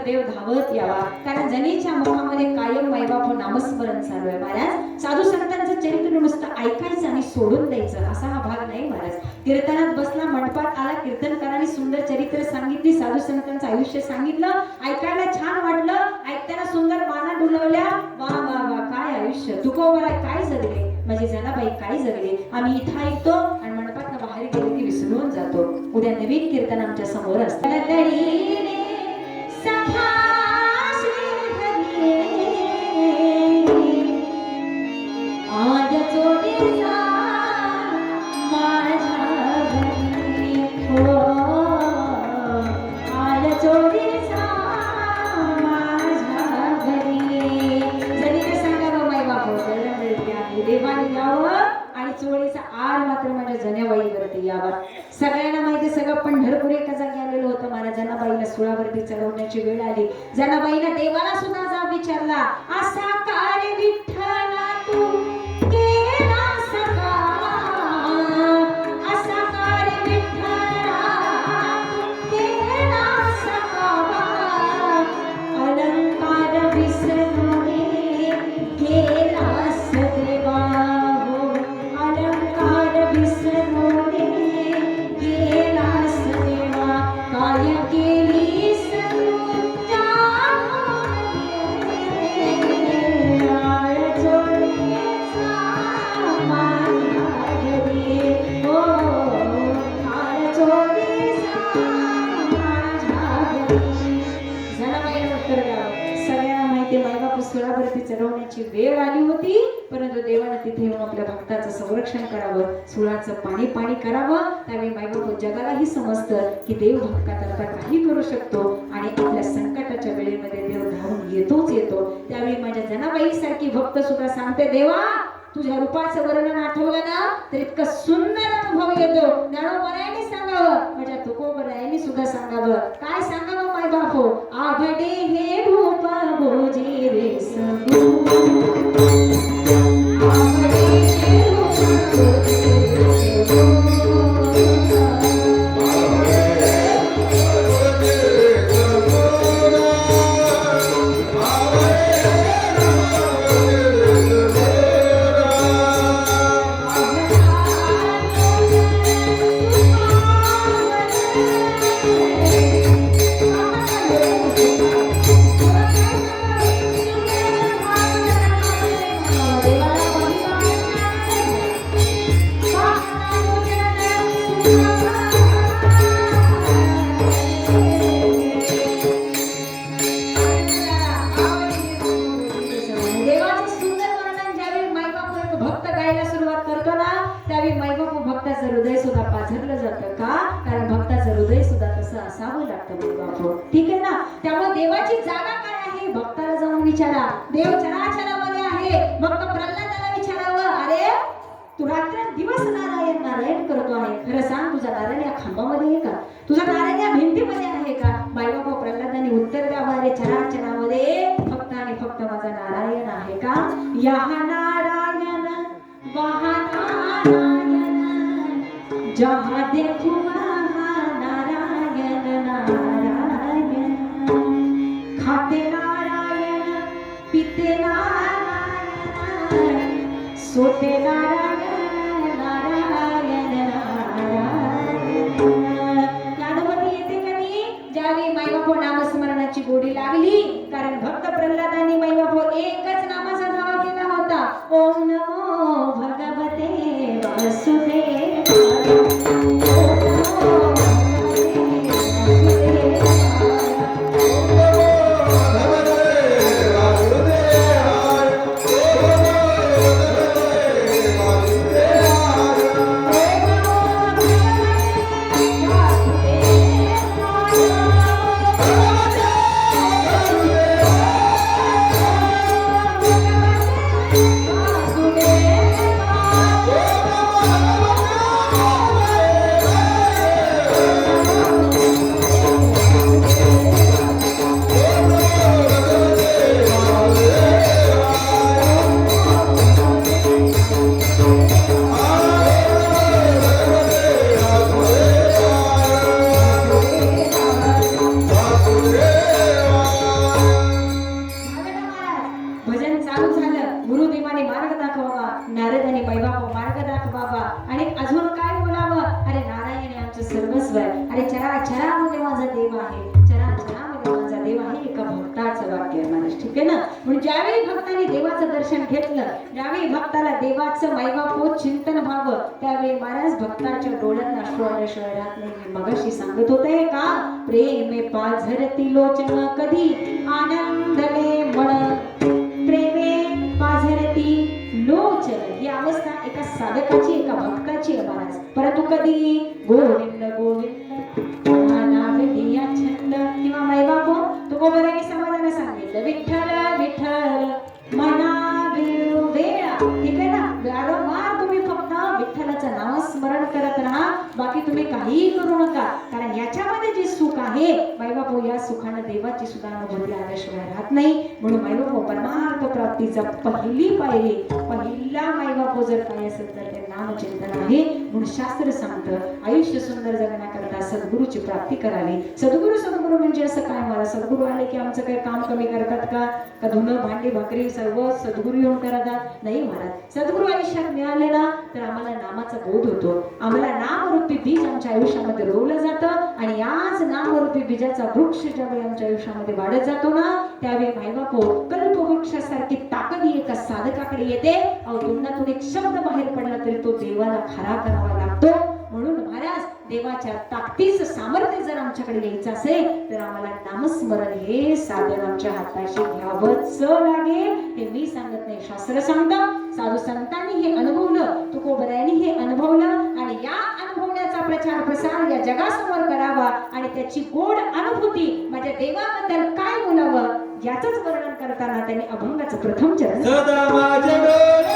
देव धावत यावा, कारण जनीच्या मुखामध्ये कायम मायबाप नामस्मरण चालू आहे महाराज. साधू संतांचं चरित्र नुसतं ऐकायचं आणि सोडून द्यायचं असा हा भाग नाही महाराज. कीर्तनात बसला, मंडपात आला, कीर्तनकारांनी सुंदर चरित्र सांगितली, साधू संतांचं आयुष्य सांगितलं, ऐकायला छान वाटलं, ऐकताना सुंदर माना डुलवल्या. वा वा वा, काय आयुष्य, तुकोबरा काय जगले, माझी जनाबाई काय जगले. आम्ही इथं ऐकतो आणि मंडपात बाहेर गेले की विसरून जातो. उद्या नवीन कीर्तन आमच्या समोर असतं. सगळ्यांना माहिती, सगळं पंढरपूर एका जागी आलेलं होतं. महाराज जनाबाईला सुळावरती चढवण्याची वेळ आली. जनाबाईला देवाला सुद्धा जाब विचारला, असा काय विठ्ठला तू केला सखा, असा काय विठ्ठला तू केला सखा, अलंकार विसरणे केलास देवा, हो अलंकार विसरणे काय केलीस तुझ्या सुळावरती चढवण्याची वेळ आली होती, परंतु देवाने तिथे येऊन आपल्या भक्ताचं संरक्षण करावं, सुळाचं पाणी पाणी करावं. त्यावेळी मायबाप जगालाही समजतं की देव भक्ताकरता काही करू शकतो आणि आपल्या संकटाच्या वेळेमध्ये देव धावून येतोच येतो. त्यावेळी माझ्या जनाबाई सारखी भक्त सुद्धा सांगते, देवा तुझ्या रूपाचं वर्णन आठवलं ना तर इतकं सुंदर अनुभव येतो. ज्ञानोबरायांनी सांगावं, माझ्या तुकोबरायांनी सुद्धा सांगावं. काय सांगावं माय बापो, आभडे हे रूप भोजी रे सगू, आभडे हे रूप भोजी रे सगू. हृदय सुद्धा पाझरलं जातं का, कारण भक्ताचं हृदय सुद्धा तसं असावं लागतं. ठीक आहे ना. त्यामुळे देवाची जागा काय आहे भक्ताला जाऊन विचारा. देव चराचरामध्ये आहे. भक्त प्रल्हादाला विचारावं, अरे तू रात्र दिवस नारायण नारायण करतो आहे, खरं सांग तुझा नारायण या खांबामध्ये आहे का, तुझा नारायण या भिंतीमध्ये आहे का. बायबाबा प्रल्हादाने उत्तर द्यावं, अरे चराचरामध्ये फक्त आणि फक्त माझा नारायण आहे का. या नारायण वहा नारायण, जहाँ देखो वहाँ नारायण नारायण, खाते नारायण पीते नारायण, सोते नारायण नारायण नारायण. ज्ञानोबती येते कधी, ज्यावेळी मायबापो नामस्मरणाची गोडी लागली. कारण भक्त प्रल्हादांनी मायबापो एकच नामाचा धावा केला होता, ओम नमो भगवते वासुदेवाय. ठीक आहे ना. म्हणून ज्यावेळी भक्तांनी देवाचं दर्शन घेतलं, ज्यावेळी भक्ताला देवाचं महिमापोत चिंतन व्हावं, त्यावेळी महाराज भक्ताच्या डोळ्यात अश्रू आल्याशिवाय राहत नाही. मी मगाशी सांगत होते का, प्रेमे पाझरती लोचन कधी आनंदले मन, प्रेमे पाझरती लोचन ही अवस्था एका साधकाची, एका भक्ताची आहे महाराज. परंतु कधी गोविंद गोविंद नाम घेया छंद किंवा मैबापो तुकोबराने समाजाला सांगितलं, विठ्ठल विठ्ठल मना वेळा, ठीक आहे ना. वारंवार तुम्ही फक्त विठ्ठलाचं नामस्मरण करत राहा, बाकी तुम्ही काहीही करू नका. कारण याच्यामध्ये जे सुख आहे मैबापो, या सुखानं देवाची सुद्धा अनुभूती आल्याशिवाय राहत नाही. म्हणून मैबापो परमार्थ प्राप्तीचा पहिली पायरी, पहिला मैबापो जर काही असेल तर ते नामचिंतन आहे. म्हणून शास्त्र सांगतं आयुष्य सुंदर जगण्याकरता सद्गुरूची प्राप्ती करावी. सद्गुरू सद्गुरू म्हणजे असं काय, मला सद्गुरू आले की आमचं काही काम कमी करतात का धुणं भांडी भाकरी सर्व सद्गुरू येऊन करतात? नाही महाराज. सद्गुरू आयुष्यात मिळाले ना तर आम्हाला नामाचा बोध होतो, आम्हाला नामरूपी बीज आमच्या आयुष्यामध्ये रोवलं जातं. आणि याच नामरूपी बीजाचा वृक्ष ज्यावेळी आमच्या आयुष्यामध्ये वाढत जातो ना, त्यावेळी मायबापो कल्पवृक्षासारखी ताकद एका साधकाकडे येते. तोंडातून एक शब्द बाहेर पडला तरी तो देवाला खरा करावा लागतो. म्हणून महाराज देवाच्या ताकदीचं सामर्थ्य जर आमच्याकडे यायचं असेल तर आम्हाला नामस्मरण हे साधन आमच्या हाताशी घ्यावंच लागेल. हे मी सांगत नाही, शास्त्र सांगतं. साधू संतांनी हे अनुभवलं, तुकोबरायांनी हे अनुभवलं. आणि या अनुभवण्याचा प्रचार प्रसार या जगासमोर करावा आणि त्याची गोड अनुभूती माझ्या देवाबद्दल काय बोलावं याचंच वर्णन करताना त्यांनी अभंगाचं प्रथम चरण सदा माझे डोळे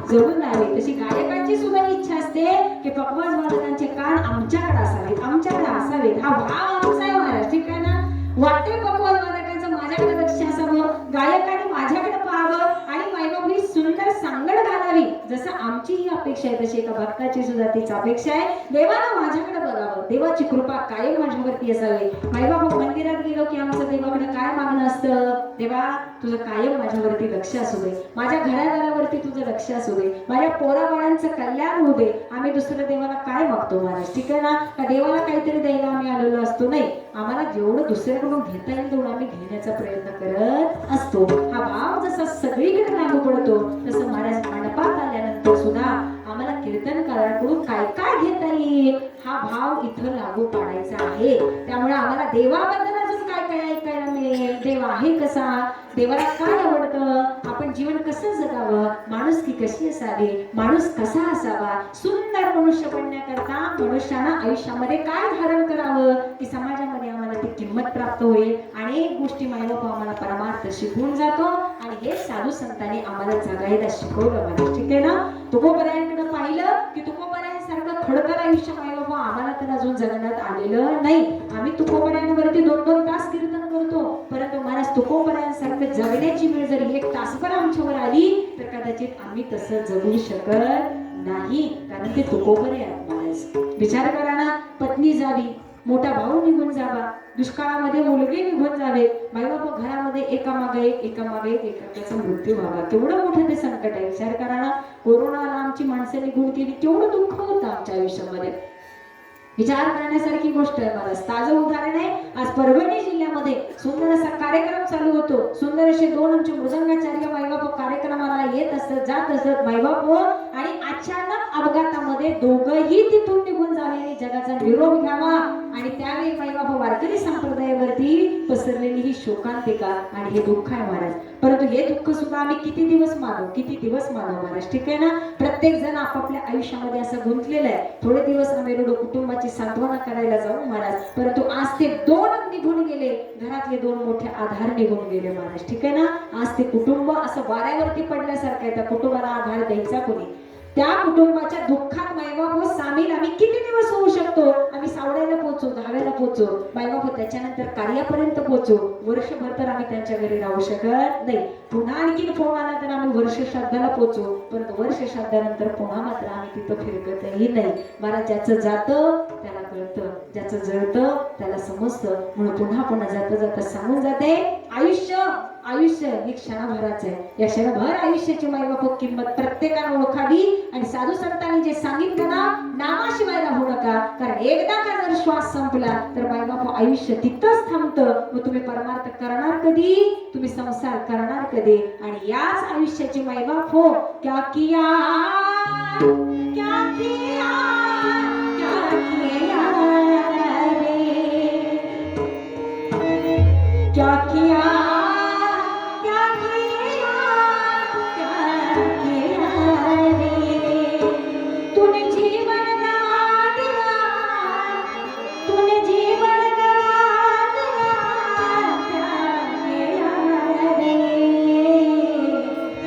जळून राहावे. तशी गायकांची सुद्धा इच्छा असते की पकवाज वादकांचे कान आमच्याकडे असावेत, आमच्याकडे असावेत. हा भाव आमचा आहे महाराज, ठीक आहे ना. वाटते पकवाज वादकांचं माझ्याकडे लक्ष असावं, गायकांनी माझ्याकडे पाहावं आणि मायबापनी सुंदर सांगड घालावी. जसं आमची ही अपेक्षा आहे तशी एका भक्ताची सुद्धा तीच अपेक्षा आहे. देवाला माझ्याकडे बघावं, देवाची कृपा कायम माझ्यावरती असावी. मायबाप मंदिरात गेलो की आमचं देवाकडे काय मागणं असतं, देवा तुझं कायम माझ्यावरती लक्ष असू दे, माझ्या घरादारावरती तुझं लक्ष असू दे, माझ्या पोराबाळांचं कल्याण होऊ दे. आम्ही दुसऱ्या देवाला काय मागतो महाराज, ठीक आहे ना. का देवाला काहीतरी द्यायला आम्ही आलेलो असतो, नाही. आम्हाला जेवढं दुसऱ्याकडून घेता येईल तेवढं आम्ही घेण्याचा प्रयत्न करत असतो. हा भाव जसा सगळीकडे लागू पडतो तसं महाराज मंडपात आल्यानंतर सुद्धा आम्हाला कीर्तनकारांकडून काय काय घेता येईल हा भाव इथं लागू पाडायचा आहे. त्यामुळे आम्हाला देवाबद्दल अजून काय काय ऐकायला मिळेल, देव आहे कसा, देवाला काय आवडतं, आपण जीवन कसं जगावं, माणुसकी कशी असावी, माणूस कसा असावा, सुंदर मनुष्य बनण्याकरता मनुष्यानं आयुष्यामध्ये काय धारण करावं, की समाजामध्ये आम्हाला ती किंमत प्राप्त होईल. अनेक गोष्टी मायबाप आम्हाला परमार्थ शिकवून जातो आणि हे साधू संतांनी आम्हाला जगायला शिकवलं मला. ठीक आहे ना. तुकोबरायांकडे पाहिलं की तुकोबरायांसारखं खडतर आयुष्य मायबाप आम्हाला तर अजून जगण्यात आलेलं नाही. आम्ही तुकोबरायांवरती 2-2 तास कीर्तन करतो, परंतु महाराज तुकोबरायांसारखं जगण्याची वेळ जर 1 तासभर आमच्यावर आली तर कदाचित आम्ही तसं जगू शकत नाही, कारण ते तुकोबरे आहेत महाराज. विचार करा ना, पत्नी जावी, मोठा भाऊ निघून जावा, दुष्काळामध्ये मुलगी निघून जावे, मायबाप घरामध्ये एकामागे एक एकाचा मृत्यू व्हावा. केवढं मोठं ते संकट आहे. विचार करा ना, कोरोनाला आमची माणसं निघून गेली, केवढं दुःख होतं आमच्या आयुष्यामध्ये. विचार करण्यासारखी गोष्ट आहे. मला ताजं उदाहरण आहे. आज परभणी जिल्ह्यामध्ये सुंदर असा कार्यक्रम चालू होतो. सुंदर असे 2 आमचे मृदंगाचार्य मायबाप कार्यक्रमाला येत असत, जात असत मायबाप, आणि अचानक अपघातामध्ये दोघंही तिथून निघून झालेले जगाचा निरोप घ्यावा. आणि त्यावेळी मायबाप वारकरी संप्रदायावरती पसरलेली ही शोकांतिका आणि हे दुःख आहे महाराज. परंतु हे दुःख सुद्धा आम्ही किती दिवस मानू महाराज. ठीक आहे ना. प्रत्येक जण आपापल्या आयुष्यामध्ये असं गुंतलेलं आहे. थोडे दिवस आम्ही रडू, कुटुंबाची सांत्वना करायला जाऊ महाराज, परंतु आज ते 2 निघून गेले, घरातले 2 मोठे आधार निघून गेले महाराज. ठीक आहे ना. आज ते कुटुंब असं वाऱ्यावरती पडल्यासारखं आहे. त्या कुटुंबाला आधार द्यायचा कोणी? त्या कुटुंबाच्या दुःखात मायबाप सामील आम्ही किती दिवस होऊ शकतो? आम्ही सावड्याला पोहोचू, 10व्याला पोहोचू, मायबाप त्याच्यानंतर कार्यापर्यंत पोहोचू. वर्षभर तर आम्ही त्यांच्या घरी राहू शकत नाही. पुन्हा आणखी फोन आला तर आम्ही वर्ष श्राद्धाला पोहोचू, परंतु वर्ष श्राद्धानंतर पुन्हा मात्र आम्ही तिथं फिरकतही नाही. मला ज्याचं जातं त्याला कळतं, ज्याचं जळतं त्याला समजतं. म्हणून पुन्हा जाता सांगून जाते, आयुष्य ही क्षणभराचं आहे. या क्षणभर आयुष्याची मायबाप किंमत प्रत्येकाने ओळखावी. आणि साधू संतांनी जे सांगितलं ना, नामाशिवाय राहू नका, कारण एकदा का जर श्वास संपला तर मायबाप आयुष्य तिथंच थांबतं. मग तुम्ही परमार्थ करणार कधी? तुम्ही संसार करणार कधी? आणि याच आयुष्याची मायबाप हो, क्या किया क्या किया क्या किया रे, क्या किया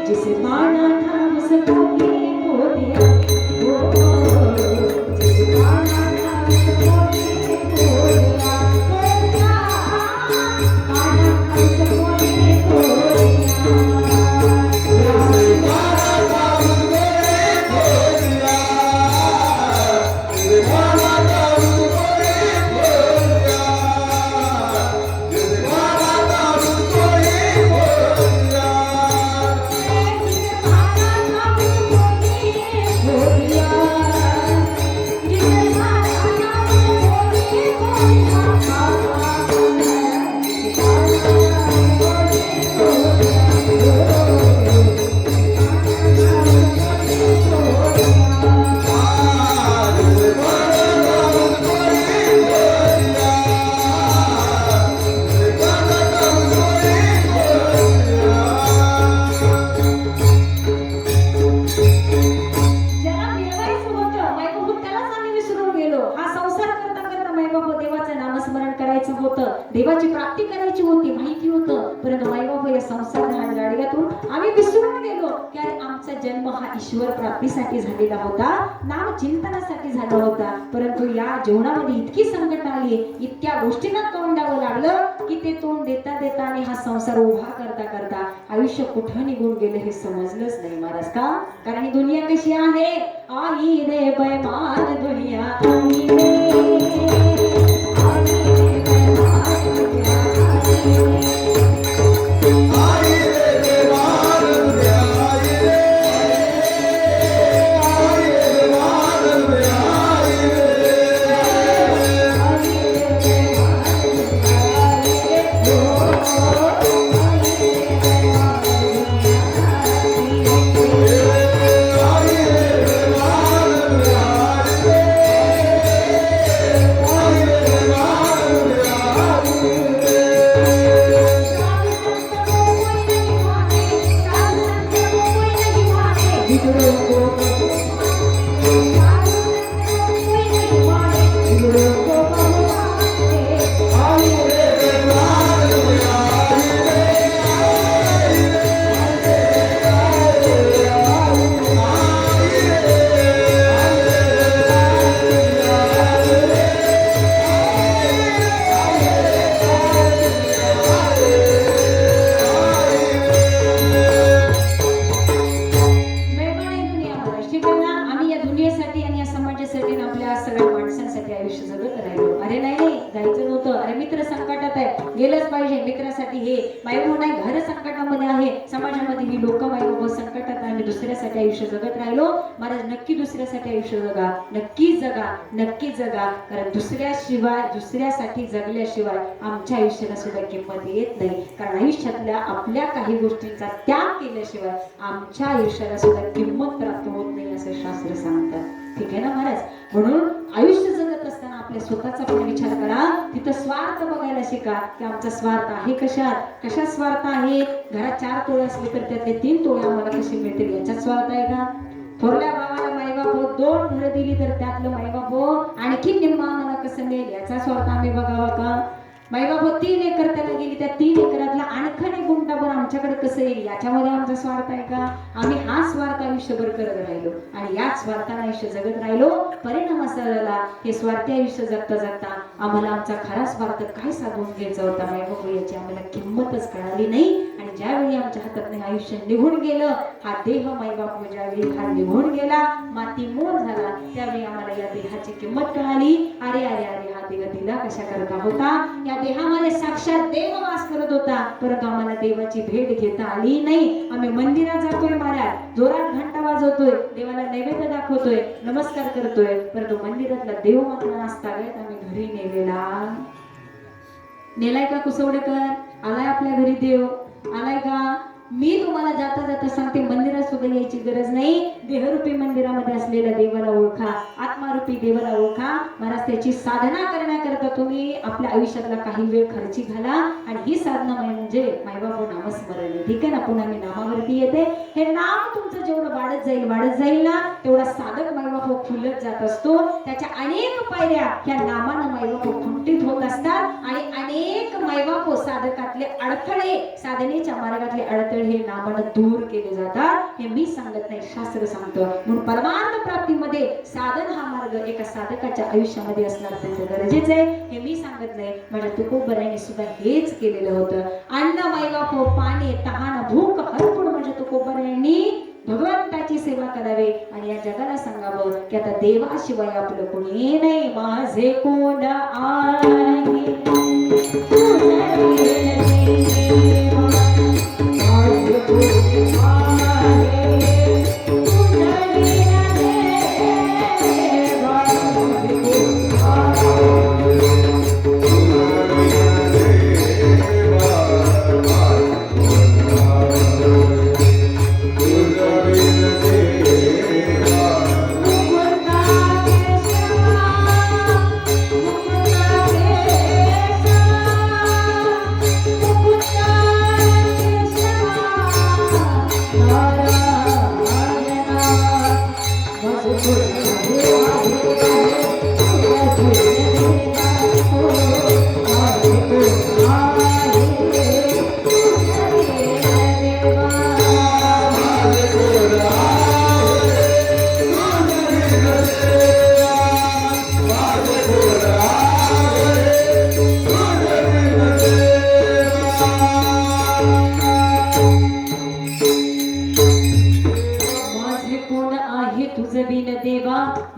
जिसे माना था उसको ही खो दिया, जिसे माना था उसको ही खो दिया, माना था उसको ही खो दिया, जिसे माना था उसको ही खो दिया, जिसे माना था उसको ही खो दिया, जिसे माना था उसको ही खो दिया, देवाची प्राप्ती करायची होती, माहिती होतं, परंतु मायबाप या संसार गाडग्यातून आम्ही विसरून गेलो की आमचा जन्म हा ईश्वर प्राप्तीसाठी झालेला होता, नाम चिंतनासाठी झाला होता. परंतु या जीवनामध्ये इतकी संकट आली, इतक्या गोष्टींना तोंड द्यावं लागलं की ते तोंड देता देता आणि हा संसार उभा करता करता आयुष्य कुठं निघून गेलं हे समजलंच नाही महाराज. का? कारण ही दुनिया कशी आहे? आई रे बेमान दुनिया, आई रे आई आम्ही दुसऱ्यासाठी आयुष्य जगत राहिलो. महाराज नक्की दुसऱ्यासाठी आयुष्य जगा, नक्की जगा, नक्की जगा. कारण दुसऱ्यासाठी जगल्याशिवाय आमच्या आयुष्याला सुद्धा किंमत येत नाही. कारण आयुष्यातल्या आपल्या काही गोष्टींचा त्याग केल्याशिवाय आमच्या आयुष्याला सुद्धा किंमत प्राप्त होत नाही असं शास्त्र सांगतात. ठीक आहे ना महाराज. म्हणून आयुष्य जगत असताना आपल्या स्वतःचा पण विचार करा. तिथं स्वार्थ बघायला शिका की आमचा स्वार्थ आहे कशात स्वार्थ आहे. घरात 4 तोळे असले तर त्यातले 3 तोळे आम्हाला कसे मिळतील याच्यात स्वार्थ आहे का. थोरल्या भावाला मायबाप 2 घरं दिली तर त्यातलं मायबाप आणखी निम्मा आम्हाला कसं मिळेल याचा स्वार्थ आम्ही बघावा का. मायबाप 3 एकर त्याला गेली, त्या 3 एकरातला आणखीन 1 गुंठा पण आमच्याकडे कसं येईल याच्यामध्ये आमचा स्वार्थ आहे का. आम्ही हा स्वार्थ आयुष्यभर करत राहिलो आणि याच स्वार्थाने आयुष्य जगत राहिलो. परिणाम असा झाला हे स्वार्थी आयुष्य जगता जगता आम्हाला आमचा खरा स्वार्थ काय साधून घ्यायचा होता मायबाप याची आम्हाला किंमतच कळाली नाही. आणि ज्यावेळी आमच्या हातातून आयुष्य निघून गेलं, हा देह मायबाप ज्यावेळी हा निघून गेला, माती मोल झाला, त्यावेळी आम्हाला या देहाची किंमत कळाली. अरे अरे अरे हा देह दिला कशा करता होता. या देहामध्ये साक्षात देव वास करत होता, परंतु आम्हाला देवाची भेट घेता आली नाही. आम्ही मंदिरात जातोय महाराज, जोरात घंटा वाजवतोय, देवाला नैवेद्य दाखवतोय, नमस्कार करतोय, परंतु मंदिरातला देव मात्र नाचतावेत आम्ही घरी नेलाय का कुसवडेकर. आलाय आपल्या घरी देव, आलाय का. मी तुम्हाला जाता जाता सांगते मंदिरात सुद्धा यायची गरज नाही. देहरूपी मंदिरामध्ये असलेल्या देवाला ओळखा, आत्मारूपी देवाला ओळखा. महाराज त्याची साधना करण्याकरता तुम्ही आपल्या आयुष्यातला काही वेळ खर्ची घाला. आणि ही साधना म्हणजे मायबाप नामस्मरण. ठीक आहे ना. पुन्हा मी नामावरती येते. हे नाम तुमचं जेवढं वाढत जाईल ना तेवढा साधक मायबाप फुलत जात असतो. त्याच्या अनेक पायऱ्या ह्या नामानं मायबाप खुंटीत होत असतात आणि अनेक मायबाप साधकातले अडथळे, साधनेच्या मार्गातले अडथळे हे नामानं दूर केले जातात. हे मी सांगत नाही, शास्त्र सांगतं. म्हणून परमार्थ प्राप्तीमध्ये साधन हा मार्ग एका साधकाच्या आयुष्यामध्ये असणार त्याचं गरजेचं आहे. हे मी सांगत नाही. माझ्या तुकोबरायाने सुद्धा हेच केलेलं होतं. अन्न मायबाप पाणी तहान भूक हरपूड म्हणजे तुकोबरायांनी भगवंताची सेवा करावी आणि या जगाला सांगावं की आता देवाशिवाय आपलं कोणी नाही. माझे कोण आहे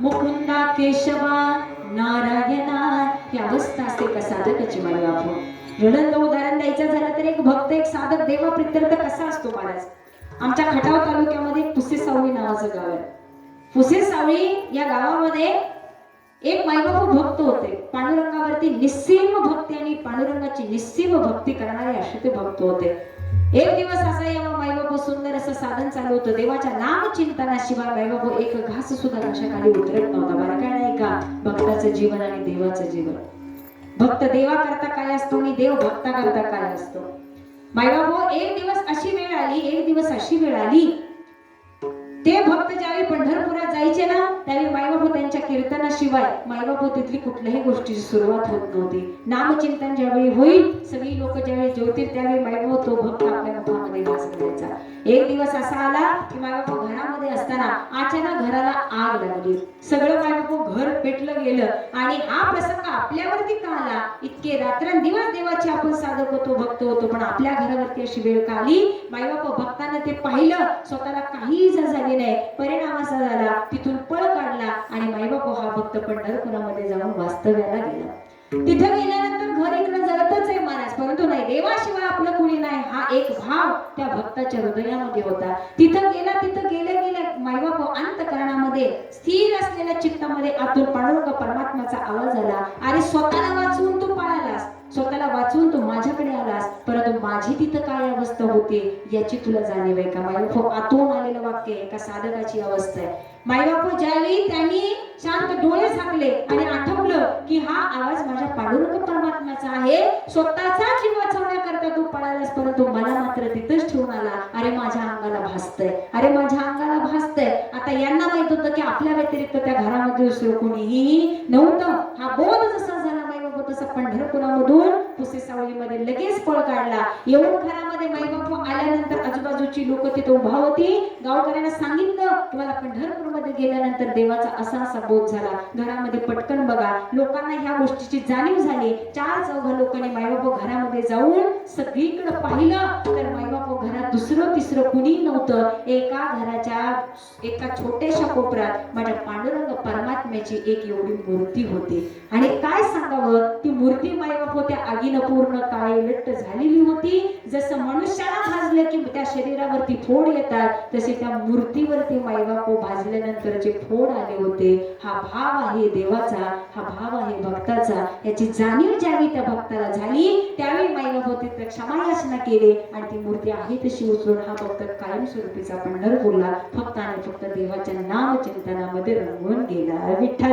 मुकुंदा केशवा नारायणा. ही अवस्था असते का साधकाची मायबाप. ज्वलंत उदाहरण द्यायचं झालं तर एक भक्त, एक साधक देवा प्रित्यर्थ कसा असतो महाराज. आमच्या खटाव तालुक्यामध्ये पुसेसावळी नावाचं गाव आहे. पुसेसावळी या गावामध्ये एक मायबाप भक्त होते. पांडुरंगावरती निस्सीम भक्ती आणि पांडुरंगाची निस्सीम भक्ती करणारे असे ते भक्त होते. एक दिवस असा या मायबाप सुंदर असं साधन चालू होतं. देवाच्या नाम चिंतनाशिवाय मायबाप एक घास सुद्धा घशाखाली उतरत नव्हता. बरं काय नाही का. भक्ताचं जीवन आणि देवाचं जीवन. भक्त देवा करता काय असतो आणि देव भक्ता करता काय असतो. मायबाप एक दिवस अशी वेळ आली ते भक्त ज्यावेळी पंढरपुरात जायचे ना त्यावेळी मायबाप त्यांच्या कीर्तनाशिवाय मायबाप तिथली कुठल्याही गोष्टीची सुरुवात होत नव्हती. नामचिंतन ज्यावेळी होईल, सगळी लोक ज्यावेळी जेवतील त्यावेळी मायबाप तो भक्त आपल्या मुखामध्ये वास करायचा. एक दिवस असा आला की मायबाप घरामध्ये असताना अचानक घराला आग लागली. सगळं मायबाप घर पेटलं गेलं आणि हा प्रसंग आपल्यावरती का आला. इतके रात्रंदिवस देवाचे आपण साधक होतो, भक्त होतो, पण आपल्या घरावरती अशी वेळ का आली. मायबाप भक्तानं ते पाहिलं, स्वतःला काही झाली नाही. परिणाम असा झाला तिथून पळ काढला आणि मायबाप हा भक्त पंढरपुरामध्ये जाऊन वास्तव्याला गेला. तिथं गेल्यानंतर घर इकडे जळतच आहे महाराज, परंतु नाही देवाशिवाय आपलं कुणी नाही हा एक भाव त्या भक्ताच्या हृदयामध्ये होता. तिथं गेला चित्तामध्ये स्थिर असलेल्या चित्तामध्ये आतून पांडुरंग परमात्म्याचा आवाज आला, अरे स्वतःला वाचवून तू पळालास, स्वतःला वाचवून तू माझ्याकडे आलास, परंतु माझी तिथं काय अवस्था होते याची तुला जाणीव आहे का? मायबापू आतून आलेलं वाक्य आहे, एका साधकाची अवस्था आहे. मायबापू ज्यावेळी त्यांनी शांत डोळे झाकले आणि आठवलं की हा आवाज माझ्या पांडुरंग परमात्म्याचा आहे, स्वतःचा जीव वाचवण्याकरता तू पळालास परंतु मला मात्र तिथंच ठेवून आला, अरे माझ्या अंगाला भासतंय, अरे माझ्या अंगाला भासतंय. आता यांना माहित होतं की आपल्या व्यतिरिक्त त्या घरामध्ये दुसरं कोणीही नव्हतं. हा बोध जसा झाला मायबापू तसा पंढरपुरामधून पुसे सावलीमध्ये लगेच पळ काढला. येऊन घरामध्ये मायबापू आल्यानंतर आजूबाजूची लोक तिथे उभा होती. गावकऱ्यांना सांगितलं की मला पंढरपूरमध्ये गेल्यानंतर देवाचा असा असा बोध झाला. घरामध्ये पटकन बघा, लोकांना ह्या गोष्टीची जाणीव झाली. 4-4 लोकांनी मायबापू घरामध्ये जाऊन सगळीकडे पाहिलं तर मायबापू घरात दुसरं तिसरं कुणी नव्हतं. एका घराच्या एका छोट्याशा कोपऱ्यात माझ्या पांडुरंग परमात्म्याची एक एवढी मूर्ती होती. आणि काय सांगावं, ती मूर्ती मायबापू त्या आगीनं पूर्ण काळीलट्ट झालेली होती. जसं मनुष्याला भाजलं की त्या शरीरावरती फोड येतात तसे त्या मूर्तीवरती मायबापू भाजल्यानंतरचे फोड आले होते. हा भाव आहे देवाचा, हा भाव आहे भक्ताचा. याची जाणीव ज्यावेळी त्या भक्ताला झाली त्यावेळी मायबापू तिथे क्षमायाचना केली आणि ती मूर्ती आहे तशी उचलून हा भक्त कायमस्वरूपीचा पंढरपूरला फक्त आणि फक्त देवाच्या नाम चिंतनामध्ये रंगून गेला. विठ्ठल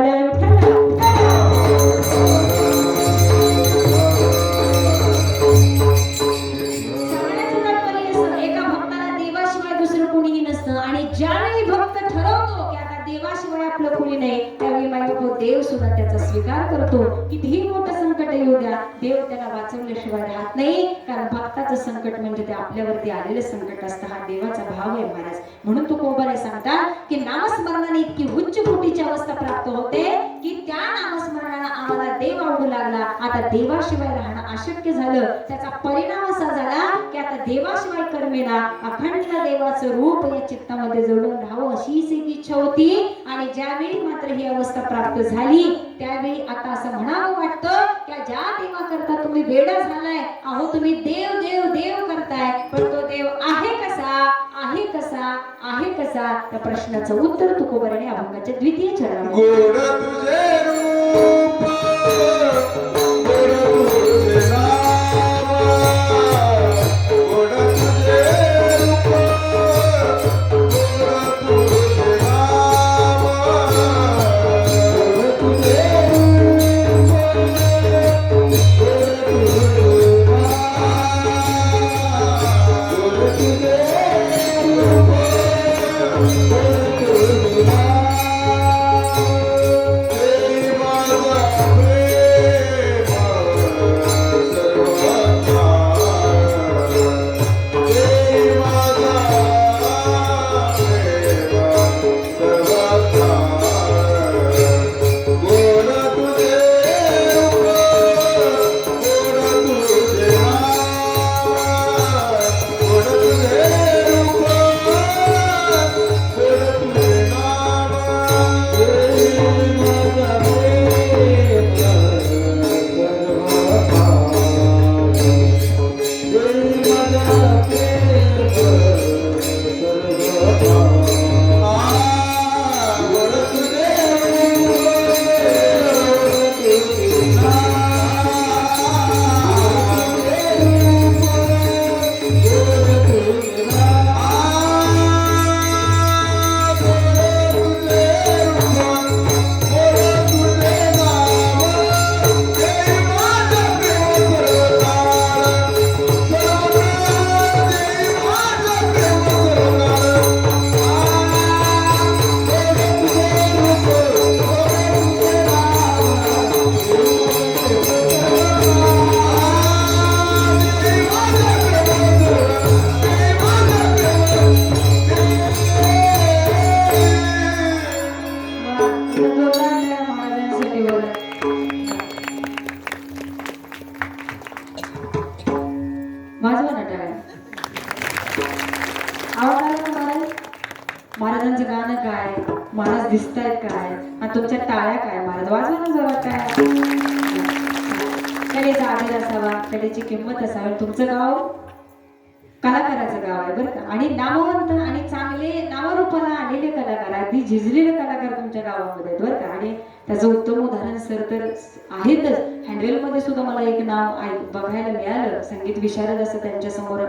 एका भक्ताला देवाशिवाय दुसरं कोणीही नसतं आणि ज्यावेळी भक्त ठरवतो की आता देवाशिवाय आपलं कोणी नाही त्यावेळी मायबापू देव सुद्धा त्याचा स्वीकार करतो. कितीही मोठं संकट येऊ द्या, देव त्याला वाचवल्याशिवाय राहत नाही. कारण भक्ताचं संकट म्हणजे ते आपल्यावरती आलेलं संकट असतं. हा देवाचा भाव आहे महाराज. म्हणून तुकोबारे सांगतात की नामस्मरणाने इतकी उच्च कोटीची अवस्था प्राप्त होते की त्या नामस्मरणाला आम्हाला देव आवडू लागला. आता देवाशिवाय राहणं अशक्य झालं. त्याचा परिणाम असा झाला की आता देवाशिवाय कर्मेना अखंड देवाचं रूप या चित्तामध्ये जोडून राहावं अशीच एक इच्छा होती. आणि ज्यावेळी मात्र ही अवस्था प्राप्त झाली त्यावेळी आता असं म्हणावं वाटतं की ज्या देवाकरता तुम्ही वेडा झालाय, अहो तुम्ही देव देव देव करताय, पण तो देव आहे कसा, आहे कसा, आहे कसा? त्या प्रश्नाचं उत्तर तुकोबाराने अभंगाच्या द्वितीय चरणात गोड तुझे रूप, गोड तुझे नाम, गोड तुझे रूप, गोड तुझे नाम, गोड तुझे रूप, गोड तुझे नाम, गोड तुझे रूप, गोड तुझे नाम. महाराजांचं गाणं काय, महाराज दिसतायत काय आणि तुमच्या टाळ्या काय, महाराज वाजवा ना जोरात काय. कलेचा आदर असावा, कलेची किंमत असावी. तुमचं गाव कलाकाराचं गाव आहे बरं का. आणि नामवंत आणि चांगले नावारूपाला आलेले कलाकार कलाकार, अगदी झिजलेले कलाकार तुमच्या गावामध्ये आहेत बरं का. आणि त्याचं उत्तम उदाहरण सर तर आहेतच. हँड्रेलमध्ये सुद्धा मला एक नाव बघायला मिळालं, संगीत विशारद असं त्यांच्यासमोर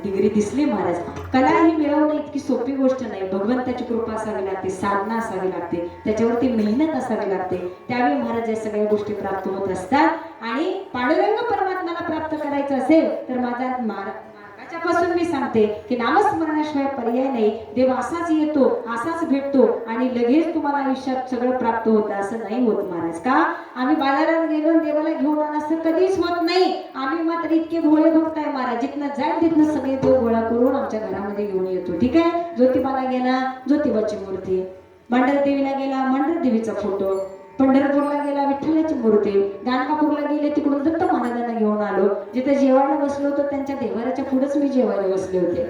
डिग्री दिसली महाराज. कला ही मिळवणं इतकी सोपी गोष्ट नाही. भगवंताची कृपा असावी लागते, साधना असावी लागते, त्याच्यावरती मेहनत असावी लागते. त्यावेळी महाराज या सगळ्या गोष्टी प्राप्त होत असतात. आणि पांडुरंग परमात्म्याला प्राप्त करायचं असेल तर माझा मार्गाच्यापासून मी सांगते की नामस्मरणाशिवाय पर्याय नाही. देव असाच येतो, असाच भेटतो आणि लगेच तुम्हाला आयुष्यात सगळं प्राप्त होतं असं नाही होत महाराज. का आम्ही बाजारात गेलो देवाला घेऊन आणा असं कधीच होत नाही. आम्ही मात्र इतके भोळे भक्त आहे महाराज, जिथनं जाईल तिथनं सगळे देव गोळा करून आमच्या घरामध्ये घेऊन येतो. ठीक आहे. ज्योतिबाला गेला ज्योतिबाची मूर्ती, मांढरदेवीला गेला मांढरदेवीचा फोटो, पंढरपूरला गेला विठ्ठलाची मूर्ती, गाणगापूरला गेले तिकडून दत्त महाराजांना घेऊन आलो. जिथे जेवायला बसलो होतो त्यांच्या देवाऱ्याच्या पुढेच मी जेवायला बसले होते.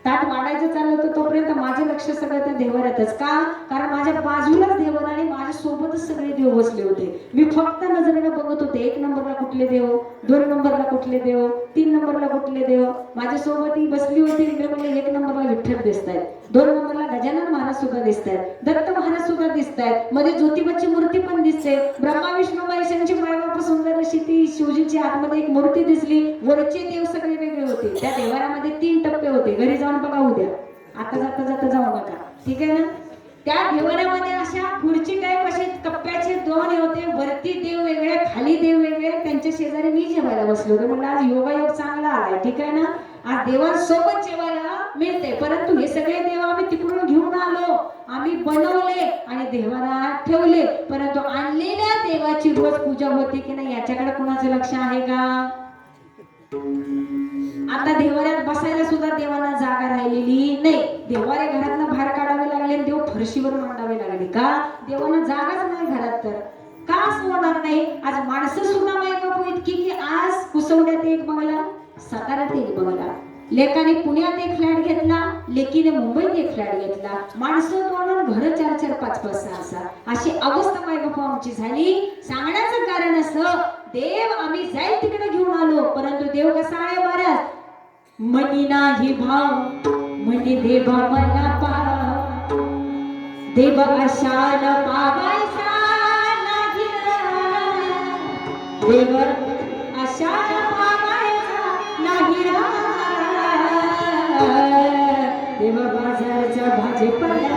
ताट वाढायचं चाललं होतं तोपर्यंत माझं लक्ष सगळं त्या देवाऱ्यातच. का कारण माझ्या बाजूलाच देवर आणि माझ्या सोबतच सगळे देव बसले होते. मी फक्त नजरेने बघत होते 1 नंबरला कुठले देव, 2 नंबरला कुठले देव, 3 नंबरला कुठले देव. माझ्यासोबत ही बसली होती. मी म्हणले 1 नंबरला विठ्ठल दिसतायत, 2 नंबरला गजानन महाराज सुद्धा दिसतायत, दत्त महाराज सुद्धा दिसतायत, मध्ये ज्योतिबाची मूर्ती पण दिसते, ब्रह्मा विष्णू महेशांची मायबाप सुंदर अशी ती शिवजीची आतमध्ये एक मूर्ती दिसली. वरचे देव सगळे वेगळे होते. त्या देवाऱ्यामध्ये 3 टप्पे होते. घरी जाऊन बघा उद्या, आता जाता जाता जाऊ नका. ठीक आहे ना. त्या देवाऱ्यामध्ये अशा खुर्ची टाईप असे कप्प्याचे 2 होते. वरती देव वेगळे, खाली देव वेगळे. त्यांच्या शेजारी मी जेवायला बसलो होते. म्हणलं आज योगायोग चांगला आलाय. ठीक आहे ना. आज देवांसोबत जेवायला मिळते. परंतु हे सगळे देव आम्ही तिकडून घेऊन आलो, आम्ही बनवले आणि देवाला ठेवले. परंतु आणलेल्या देवाची रोज पूजा होते की नाही याच्याकडे कुणाचं लक्ष आहे का? आता देवाऱ्यात बसायला सुद्धा देवाला जागा राहिलेली नाही. देवारे घरातनं बाहेर काढावे लागले, देव फरशीवर मांडावे लागले. का? देवाला जागाच नाही घरात. तर का असं होणार नाही? आज माणसं सुद्धा मायबाप इतकी की आज कुसवण्यात एक बंगला, साताऱ्यात एक बंगला, लेकाने पुण्यात एक फ्लॅट घेतला, लेकीने मुंबईत एक फ्लॅट घेतला. माणसं तोडून घर 4-4, 5-5, 6-6 अशी अवस्था मायबाप आमची झाली. सांगण्याचं कारण असं, देव आम्ही जाईल तिकडे घेऊन आलो, परंतु देव कसा आहे महाराज? मनी नाही भाव मनी देवा मला पाव, देव अशान पावायचा नाही, देव अशान पावायचा नाही, देव बाजारचा भाजीपाला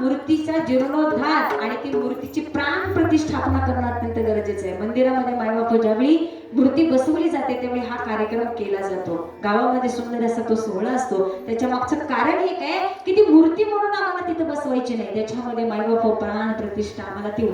मूर्तीचा जीर्णोद्धार आणि ती मूर्तीची प्राण प्रतिष्ठापना करणं अत्यंत गरजेचं आहे. मंदिरामध्ये मायबाप ज्यावेळी मूर्ती बसवली जाते त्यावेळी हा कार्यक्रम केला जातो. गावामध्ये सुंदर असा तो सोहळा असतो. त्याच्या मागचं कारण एक आहे की ती मूर्ती म्हणून आम्हाला तिथे बसवायची नाही. त्याच्यामध्ये मायबाप प्राण प्रतिष्ठा आम्हाला ती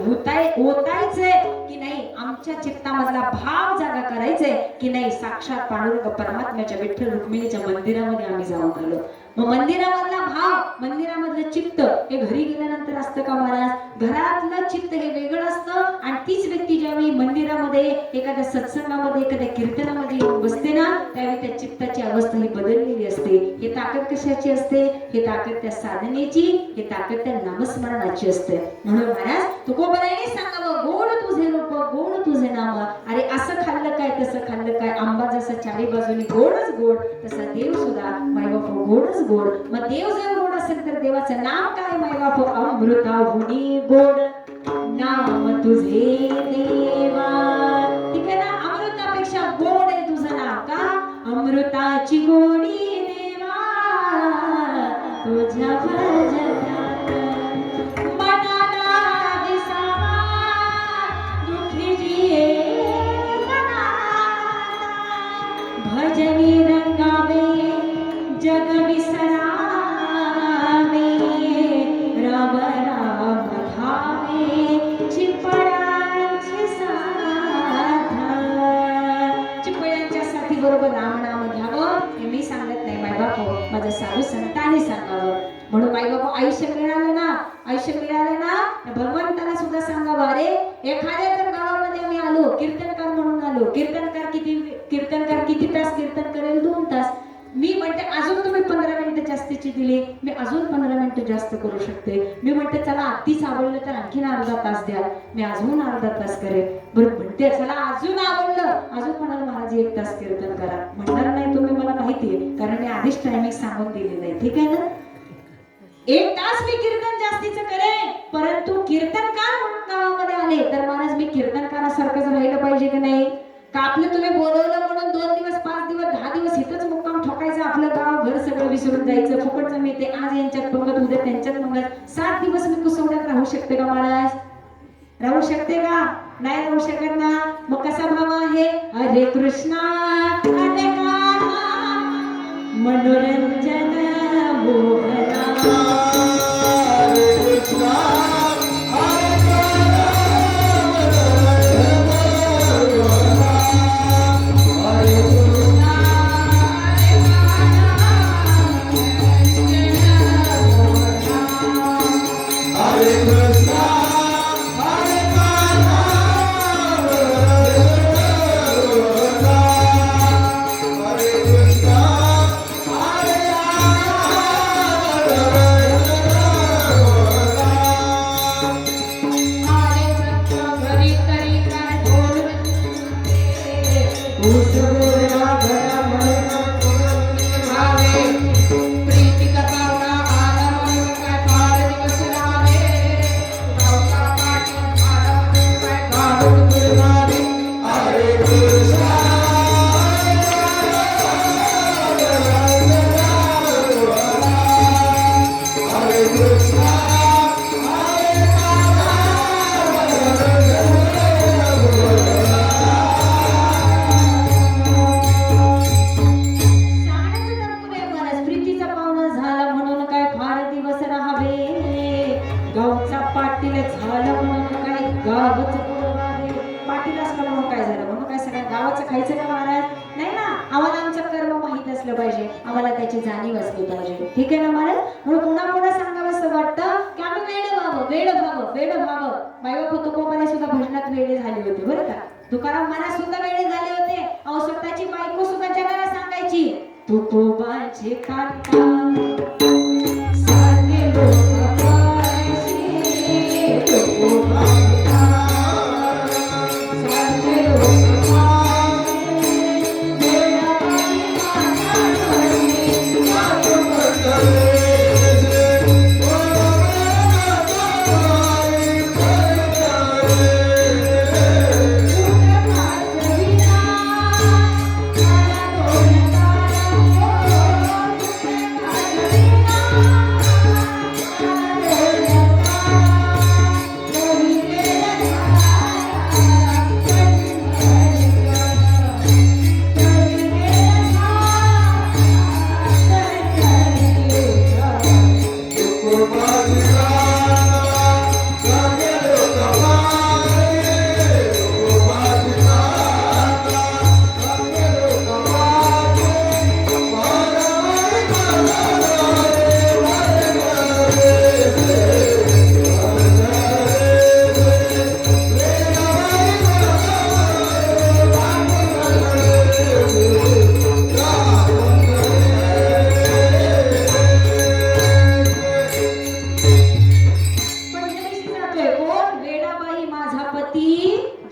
ओतायचंय की नाही, आमच्या चित्तामधला भाव जागा करायचंय की नाही, साक्षात पांडुरंग परमात्म्याच्या विठ्ठल रुक्मिणीच्या मंदिरामध्ये आम्ही जाऊन आलो. मग मंदिरामधला भाव, मंदिरामधलं चित्त हे घरी गेल्यानंतर असतं का महाराज? घरातलं चित्त हे वेगळं असतं आणि तीच व्यक्ती ज्यावेळी मंदिरामध्ये एखाद्या सत्संगामध्ये एखाद्या कीर्तनामध्ये येऊन बसते ना त्यावेळी त्या चित्ताची अवस्था ही बदललेली असते. हे ताकद कशाची असते? हे ताकद त्या साधनेची, हे ताकद त्या नामस्मरणाची असते. म्हणून महाराज तुकोबराने सांगावं, गोड तुझे रूप गोड तुझे नाम. अरे असं खाल्लं काय तसं खाल्लं काय, आंबा जसा चारी बाजूनी गोडच गोड तसा देव सुद्धा मायबाप गोडच गोड. मग देव जर गोड असेल तर देवाचं नाव काय मायबाप? अमृताहुनी गोड नाम तुझे देवा. ठीक आहे ना. अमृतापेक्षा गोड आहे तुझं नाव. का? अमृताची गोडी देवा तुझ्या भजनात. प्रेमाने सांगावं. म्हणून माई बाबा आयुष्य मिळालं ना भगवंताला सुद्धा सांगावं, अरे एखाद्या तर गावामध्ये मी आलो कीर्तनकार म्हणून आलो, कीर्तनकार किती तास कीर्तन करेल? 2 तास. मी म्हणते अजून तुम्ही 15 मिनिटं जास्तीची दिली, मी अजून 15 मिनिटं जास्त करू शकते. मी म्हणते चला अगदीच आवडलं तर आणखीन अर्धा तास द्या, मी अजून अर्धा तास करेन. बरं म्हणते चला अजून आवडलं, अजून म्हणाल महाराज 1 तास कीर्तन करा. म्हणणार नाही तुम्ही, मला माहितीये, कारण मी आधीच टायमिंग सांगून दिलेलं आहे. ठीक आहे ना? 1 तास मी कीर्तन जास्तीचं करेन, परंतु कीर्तनकार म्हणून गावामध्ये आले तर महाराज मी कीर्तनकारासारखंच राहिलं पाहिजे की नाही? का आपलं तुम्ही बोलवलं म्हणून 2 दिवस 5 दिवस 10 दिवस इथंच मुक्काम ठोकायचं, आपलं गाव घर सगळं विसरून जायचं, फुकटचं मी ते आज यांच्यात पंगत उद्या त्यांच्यात पंगत, 7 दिवस मी कुसवड्यात राहू शकते का महाराज? राहू शकते का? नाही राहू शकत ना. मग कसा भाव आहे? हरे कृष्णा हरे रामा मनोरंजन मोहना. हरे कृष्णा हरे गावचा पाटील झालं म्हणून काय गावच पाटीलच म्हणून काय झालं म्हणून काय सगळ्या गावाचं खायचं का महाराज? नाही ना. आम्हाला आमचं कर्म माहित असलं पाहिजे, आम्हाला त्याची जाणीव असली पाहिजे. ठीक आहे ना महाराज? म्हणून पुन्हा पुन्हा सांगावं असं वाटतं की आम्ही वेड व्हावं. माईबापू तुकोबाने सुद्धा भजनात वेडे झाले होते बरं का. तुकाराम महाराज सुद्धा वेडे झाले होते. अहो स्वतःची बायको सुद्धा जगाला सांगायची तुकोबाचे कांता सारे लोक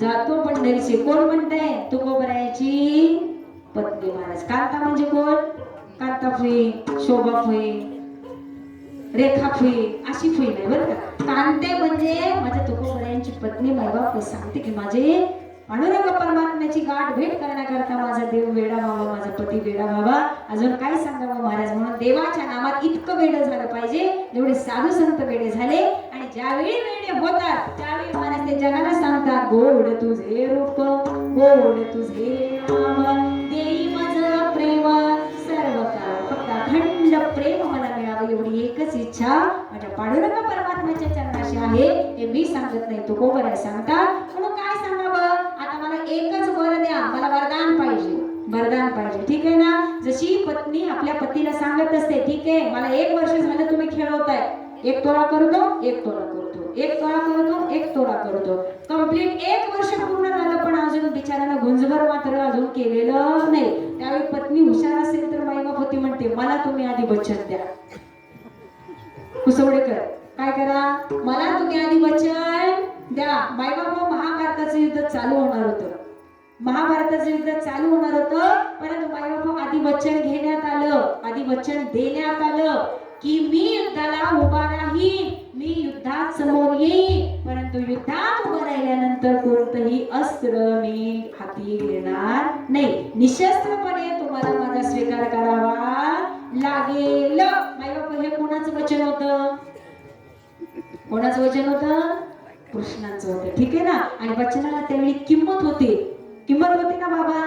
जातो पंढरीचे. कोण म्हणताय? तुकोबरायाची पत्नी महाराज. कांता म्हणजे कोण? कांता फुई, शोभा फुई, रेखा फुई अशी फुई नाही बरं का. कांते म्हणजे माझ्या तुकोबरायांची पत्नी. मायबाप सांगते की माझे पांडुरंग परमात्म्याची गाठ भेट करण्याकरता माझा देव वेडा व्हावा, माझा पती वेडा व्हावा. अजून काय सांगावं महाराज? म्हणून देवाच्या नामात इतकं वेड झालं पाहिजे जेवढे साधू संत वेडे झाले. आणि ज्यावेळी वेडे होतात त्यावेळी महाराज ते जगाला सांगतात गोड तुझे रूप, गोड तुझे नाम, देई माझं प्रेम सर्व काळ. फक्त अखंड प्रेम मला मिळावं एवढी एकच इच्छा माझ्या पांडुरंग परमात्म्याच्या चरणाशी आहे. हे मी सांगत नाही, तुकोबराय सांगतात. म्हणून काय सांगावं? आता मला एकच वर द्या, मला वरदान पाहिजे. ठीक आहे ना? जशी पत्नी पत्नी आपल्या पतीला सांगत असते, ठीक आहे मला 1 वर्ष झालं तुम्ही खेळवताय, 1 तोळा करतो, 1 तोळा करतो, 1 तोळा करतो, 1 तोळा करतो. कंप्लीट 1 वर्ष पूर्ण झालं पण अजून बिचाऱ्याला गुंजभर मात्र अजून केलेलं नाही. त्यावेळी पत्नी हुशार असेल तर माईबाप होती म्हणते, मला तुम्ही आधी वचन द्या. कुसवडेकर काय करा, मला तुम्ही आधी वचन द्या. माईबाप महाभारताचं युद्ध चालू होणार होतं, महाभारताचं युद्ध चालू होणार होतं, परंतु माईबाप आधी वचन घेण्यात आलं, आधी वचन देण्यात आलं की मी युद्धाला उभा राहीन, मी युद्धात समोर येईन, परंतु युद्धात उभं राहिल्यानंतर कोणतंही अस्त्र मी हाती घेणार नाही. निशस्त्रपणे तुम्हाला माझा स्वीकार करावा लागेल. माईबाप हे कोणाचं वचन होतं, कोणाचं वचन होतं, कृष्णाचं होतं. ठीक आहे ना. आणि वचनाला त्यावेळी किंमत होती, किंमत होती ना बाबा.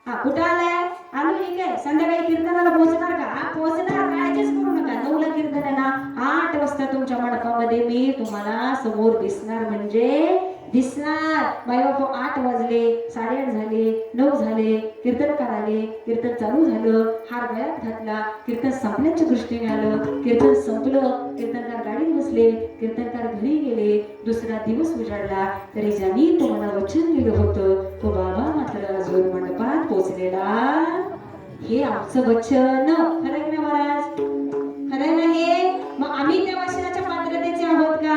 हा कुठं आलाय, आलो ठीक आहे, संध्याकाळी कीर्तनाला पोहोचणार का, हा पोहोचणार, काळजीच करू नका. 9ला कीर्तन आहे ना, 8 वाजता तुमच्या मंडपामध्ये मी तुम्हाला समोर दिसणार म्हणजे दिसणार. माईबाप 8 वाजले, 8:30 झाले, 9 झाले, कीर्तनकार आले, कीर्तन चालू झालं, हार गळ्यात घातला, कीर्तन संपण्याच्या दृष्टीने आलं, कीर्तन संपलं, कीर्तनकार गाडीत बसले, कीर्तनकार घरी गेले, दुसरा दिवस उजाडला, तरी ज्यांनी तुम्हाला वचन दिलं होतं तो बाबा मात्र अजून मंडपात पोहोचलेला. हे आमचं वचन खरं आहे ना महाराज, खरं आहे ना हे. मग आम्ही त्या वचनाच्या पात्रतेचे आहोत का,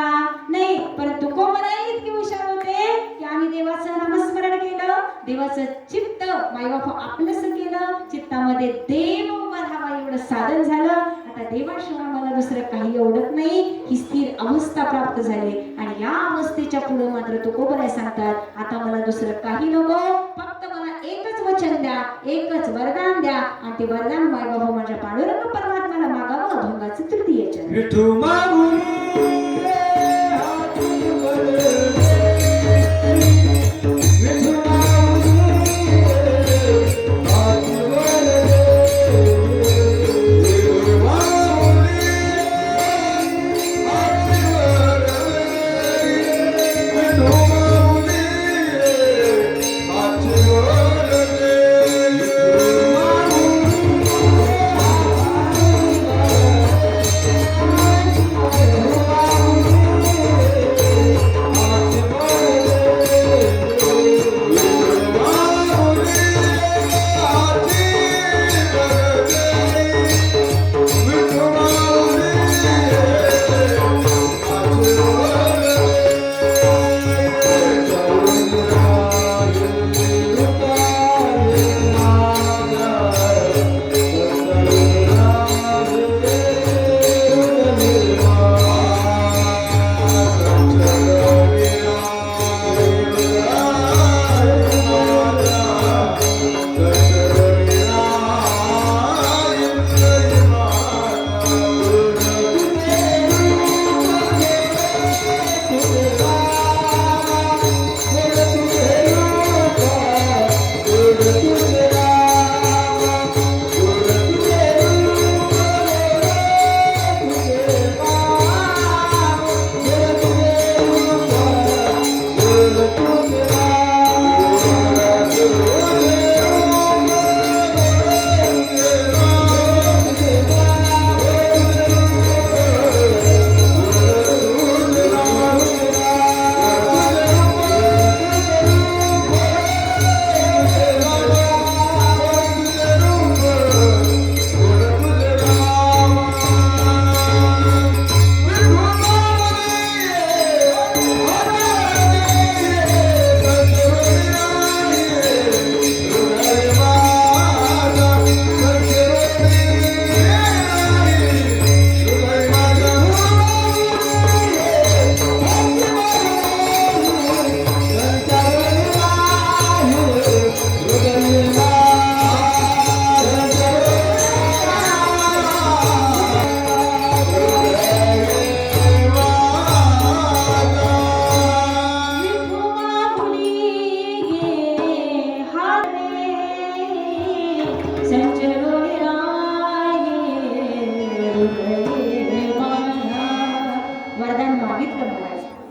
नाही. परंतु कोमराई इतके हुशार होते की आम्ही देवाचं नामस्मरण केलं, देवाचं चित्त माईबाप आपलंसं केलं, चित्तामध्ये देव उभा राहावा एवढं साधन झालं. आता देवाशिवाय मला दुसरं काही आवडत नाही, ही स्थिर अवस्था प्राप्त झाली. आणि या अवस्थेच्या पुढे मात्र तुकोबराय सांगतात, आता मला दुसरं काही नको, फक्त मला एकच वचन द्या, एकच वरदान द्या. आणि ते वरदान मायबाबा माझ्या पांडुरंग परमात्म्याला मागावं, अभंगाचं तृतीय चरण. विठू मागून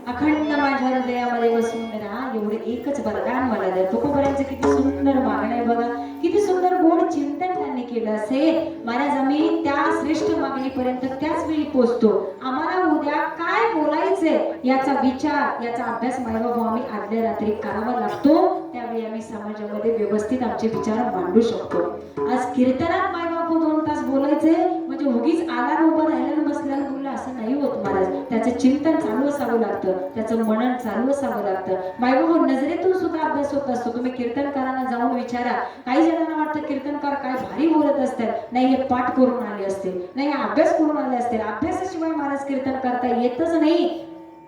अखंड माझ्या हृदयामध्ये बसून राहा एवढे एकच वरदान मला द्या. तुकोबऱ्यांचं किती सुंदर मागणं आहे बघा, किती सुंदर गोड चिंतन त्यांनी केलं असेल महाराज आम्ही त्या श्रेष्ठ मागणीपर्यंत त्याच वेळी पोहोचतो. आम्हाला उद्या काय बोलायचंय याचा विचार याचा अभ्यास मायबाबा आम्ही आदल्या रात्री करावा लागतो. त्यावेळी आम्ही समाजामध्ये व्यवस्थित आमचे विचार मांडू शकतो. आज कीर्तनात मायबापू 2 तास बोलायचे म्हणजे उगीच आला उभं राहिलं बसल्याला बोललं असं नाही होत महाराज. त्याचं चिंतन चालू असावं लागतं, त्याचं मनन चालू असावं लागतं. मायबापू नजरेतून सुद्धा अभ्यास होत असतो. तुम्ही कीर्तनकारांना जाऊन विचारा. काही जणांना वाटतं कीर्तनकार काय भारी बोलत असतात. नाही हे पाठ करून आले असतील, नाही हे अभ्यास करून आले असतील. अभ्यासाशिवाय महाराज कीर्तन करता येतच नाही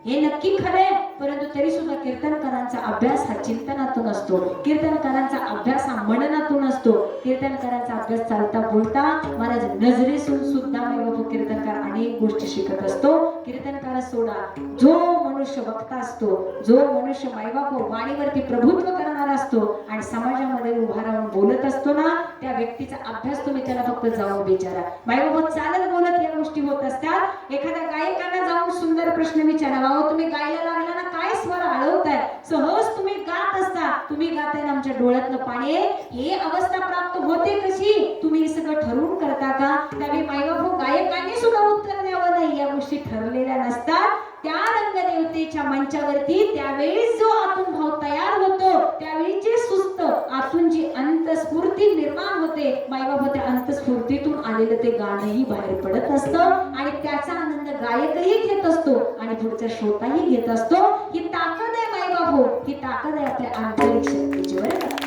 हे नक्की खरे. परंतु तरी सुद्धा कीर्तनकारांचा अभ्यास हा चिंतनातून असतो. कीर्तनकारांचा अभ्यास हा मननातून असतो. कीर्तनकारांचा अभ्यास चालता बोलता महाराज नजरेसून सुद्धा मायबापू कीर्तनकार अनेक गोष्टी शिकत असतो. कीर्तनकार सोडा, जो मनुष्य वक्ता असतो, जो मनुष्य मायबापू वाणीवरती प्रभुत्व करणारा असतो आणि समाजामध्ये उभा राहून बोलत असतो ना, त्या व्यक्तीचा अभ्यास तुम्ही त्याला फक्त जाऊन विचारा. मायबापू चालत बोलत या गोष्टी होत असतात. एखाद्या गायकाला जाऊन सुंदर प्रश्न विचारा, तुम्ही गायला लागला ना, काय स्वर हळवताय, सहज तुम्ही गात असता, तुम्ही गाताय ना आमच्या डोळ्यातलं पाणी हे अवस्था प्राप्त होते कशी, तुम्ही हे सगळं ठरवून करता का? त्यावेळी मायबापू गायकांनी सुद्धा उत्तर द्यावं नाही, या गोष्टी ठरलेल्या नसतात. त्या रंगदेवतेच्या मंचावरती त्यावेळी जो आतून भाव तयार होतो, त्यावेळी जे सुस्त आतून जी अंतस्फूर्ती निर्माण होते, मायबापू त्या अंतस्फूर्तीतून आलेलं ते गाणंही बाहेर पडत असतं आणि त्याचा आनंद गायकही घेत असतो आणि पुढचा श्रोताही घेत असतो. ही ताकद आहे मायबापू, ही ताकद आहे आपल्या आंतरिक शक्तीची. बरं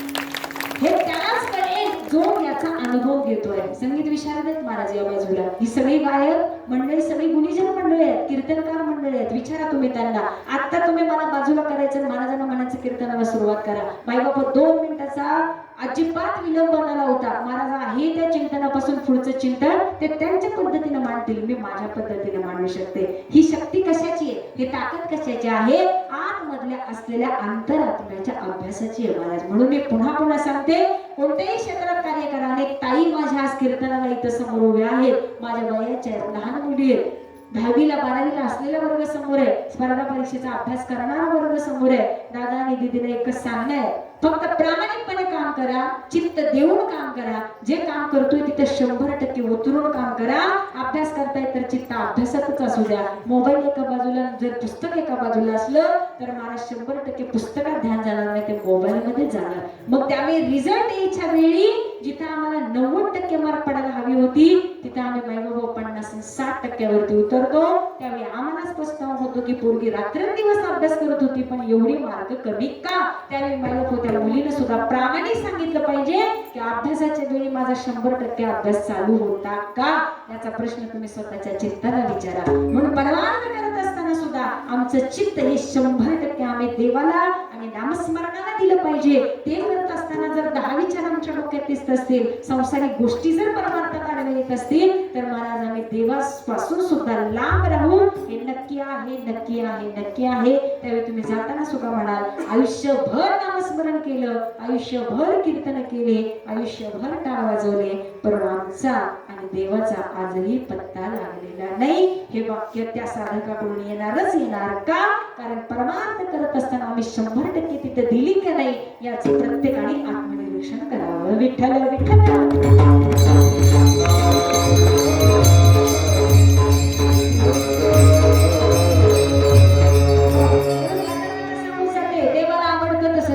हे त्यालाच कळेल जो याचा अनुभव घेतोय. संगीत विशारद आहेत महाराज या बाजूला, ही सगळी गायक मंडळी, सगळी गुणीजन मंडळी आहेत, कीर्तनकार मंडळी आहेत. विचारा तुम्ही त्यांना. आता तुम्ही मला बाजूला करायचं, महाराजांना म्हणायचं कीर्तनाला सुरुवात करा. मायबापू 2 मिनिटाचा अजिबात विलंब न लावता महाराज आहे त्या चिंतनापासून पुढचं चिंतन ते त्यांच्या पद्धतीने मांडतील, मी माझ्या पद्धतीने मांडू शकते. ही शक्ती कशाची आहे, ही ताकद कशाची आहे? आतमधल्या असलेल्या अंतरात्म्याच्या अभ्यासाची आहे महाराज. म्हणून मी पुन्हा पुन्हा सांगते, कोणत्याही क्षेत्रात कार्य करा. अनेक ताई माझ्या आज कीर्तनाला इथं समोर उभ्या आहेत, माझ्या वयाच्या आहेत, लहान मुली आहेत, 10वीला 12वीला असलेला वर्ग समोर आहे, स्पर्धा परीक्षेचा अभ्यास करणारा वर्ग समोर आहे. दादा आणि दीदीला एकच सांगणं आहे, फक्त प्रामाणिकपणे काम करा, चित्त देऊन काम करा. जे काम करतोय तिथे 100% उतरून काम करा. अभ्यास करताय तर चित्त अभ्यासातच असू द्या. मोबाईल एका बाजूला, जर पुस्तक एका बाजूला असलं तर मला 100% पुस्तकात ध्यान जाणार नाही, ते मोबाईल मध्ये जाणार. मग त्यावेळी रिझल्ट यायच्या वेळी जिथे आम्हाला 90% मार्क पडायला हवी होती, तिथे आम्ही मायबाबा 50-60% वरती उतरतो. त्यावेळी आम्हालाच पस्तावा होतो की पोरगी रात्रंदिवस अभ्यास करत होती पण एवढी मार्क कमी का? त्यावेळी मायबापू त्या मुलीने सुद्धा प्रामाणिक सांगितलं पाहिजे की अभ्यासाच्या वेळी माझा 100% अभ्यास चालू होता का, याचा प्रश्न तुम्ही स्वतःच्या चित्ताला विचारा. म्हणून परमार्थ करत असताना सुद्धा आमचं चित्त हे 100% आम्ही देवाला आणि नामस्मरणाला दिलं पाहिजे. ते करत असताना जर 10 विचार आमच्या डोक्यात दिसत असतील, संसारिक गोष्टी जर परमार्थात आढळून येत असतील, तर महाराज आम्ही देवापासून सुद्धा लांब राहू. हे नक्की आहे, नक्की आहे, नक्की आहे. त्यावेळी तुम्ही जाताना सुद्धा म्हणाल, आयुष्यभर नामस्मरण केलं, आयुष्यभर कीर्तन केले, आयुष्यभर टाळ वाजवले, पण आमचा आणि देवाचा आजही पत्ता लागलेला नाही. हे वाक्य त्या साधकाकडून येणारच येणार का? कारण परमार्थ करत असताना आम्ही 100% तिथे दिली का नाही, याचं प्रत्येकाने आत्मनिरीक्षण करावं. विठ्ठल विठ्ठल.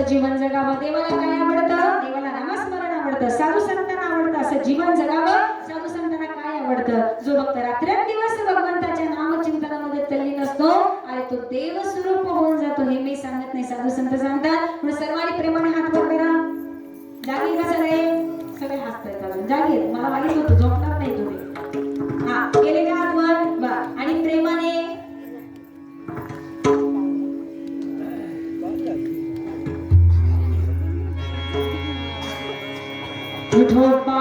जीवन जगावं. देवाला काय आवडतं? देवाला नामस्मरण आवडतं, साधू संतांना आवडतं असं जीवन जगावं. साधू संतांना काय आवडतं? जो भक्त रात्रंदिवस भगवंताच्या नामचिंतनामध्ये तल्लीन असतो आणि तो देवस्वरूप होऊन जातो. हे मी सांगत नाही, साधू संत सांगतात. म्हणून सर्वांनी प्रेमाने हात वर करा. जागी का सगळे? सगळे हसतायत अजून. जागी मला माहित होतं झोपणार नाही तुम्ही. हा केले का हात वर? वा. आणि प्रेमाने विठोबा